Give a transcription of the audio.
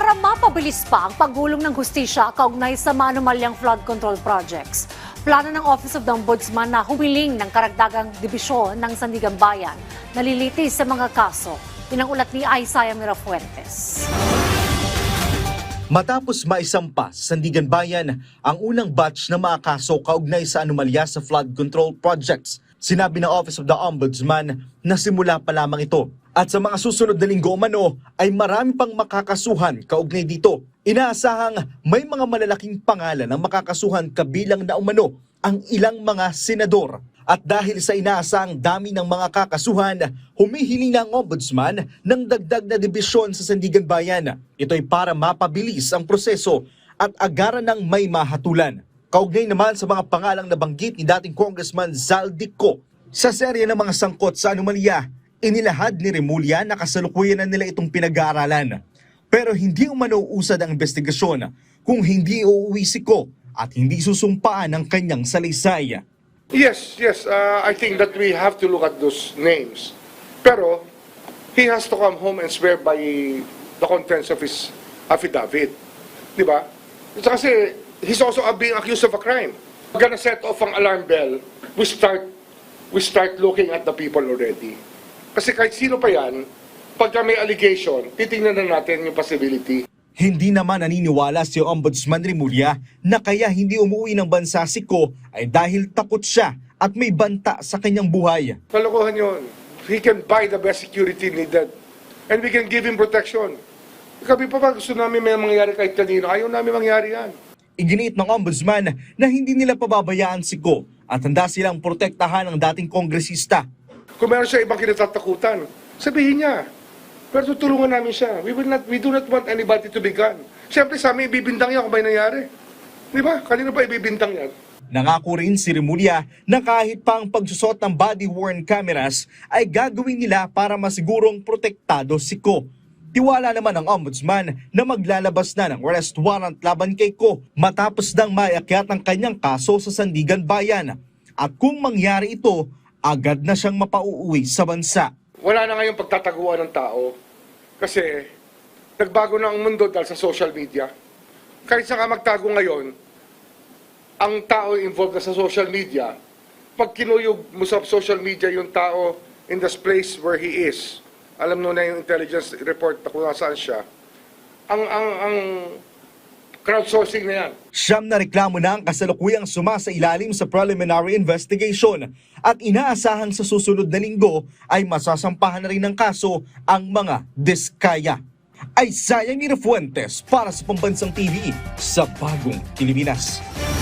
para mapabilis pa ang paggulong ng hustisya kaugnay sa manumalyang flood control projects. Plano ng Office of the Ombudsman na humiling ng karagdagang dibisyon ng Sandigan Bayan na lilitis sa mga kaso. Yun ang ulat ni Isaiah Mirafuentes. Matapos maisampa sa Sandigan Bayan ang unang batch ng mga kaso kaugnay sa anomalya sa flood control projects, sinabi ng Office of the Ombudsman na simula pa lamang ito. At sa mga susunod na linggo umano ay marami pang makakasuhan kaugnay dito. Inaasahang may mga malalaking pangalan ang makakasuhan kabilang na umano ang ilang mga senador. At dahil sa inaasahang dami ng mga kakasuhan, humihiling ng Ombudsman ng dagdag na dibisyon sa Sandigan Bayan. Ito ay para mapabilis ang proseso at agaran ng may mahatulan. Kaugnay naman sa mga pangalang nabanggit ni dating Congressman Zaldico, sa serye ng mga sangkot sa anomalya, inilahad ni Remulla na kasalukuyan na nila itong pinag-aaralan. Pero hindi umano usad ang investigasyon kung hindi uuwi si Ko at hindi susumpaan ang kanyang salaysay. Yes, I think that we have to look at those names. Pero, he has to come home and swear by the contents of his affidavit. Di ba? Kasi, he's also being accused of a crime. We're gonna set off ang alarm bell. We start looking at the people already. Kasi kahit sino pa yan, pagka may allegation, titingnan na natin yung possibility. Hindi naman naniniwala si Ombudsman Remulla na kaya hindi umuwi ng bansa si Ko ay dahil takot siya at may banta sa kanyang buhay. Kalokohan yun. He can buy the best security needed. And we can give him protection. Kami pa gusto namin may mangyari kahit kanino. Ayaw namin mangyari yan. Iginiit ng Ombudsman na hindi nila pababayaan si Ko at handa silang protektahan ng dating kongresista. Kung meron siya ibang kinatatakutan, sabihin niya. Pero tutulungan namin siya. We do not want anybody to be gone. Siyempre sa amin, ibibintang yan kung may nangyari. Di ba? Kanino pa ibibintang yan? Nangako rin si Remulla na kahit pa ang pagsusot ng body-worn cameras ay gagawin nila para masigurong protektado si Ko. Tiwala naman ng Ombudsman na maglalabas na ng arrest warrant laban kay Ko matapos nang maiakyat ang kanyang kaso sa Sandigan Bayan. At kung mangyari ito, agad na siyang mapauuwi sa bansa. Wala na ngayong pagtataguan ng tao kasi nagbago na ang mundo dahil sa social media. Kahit saan ka magtago ngayon, ang tao involved na sa social media, pag kinuyog mo sa social media yung tao in the place where he is, alam mo na yung intelligence report na kung nasaan siya, ang crowdsourcing na yan. Siyam na reklamo na ang kasalukuyang sumasailalim sa preliminary investigation at inaasahang sa susunod na linggo ay masasampahan na rin ng kaso ang mga diskaya. Isaiah Mirafuentes para sa Pambansang TV sa Bagong Pilipinas.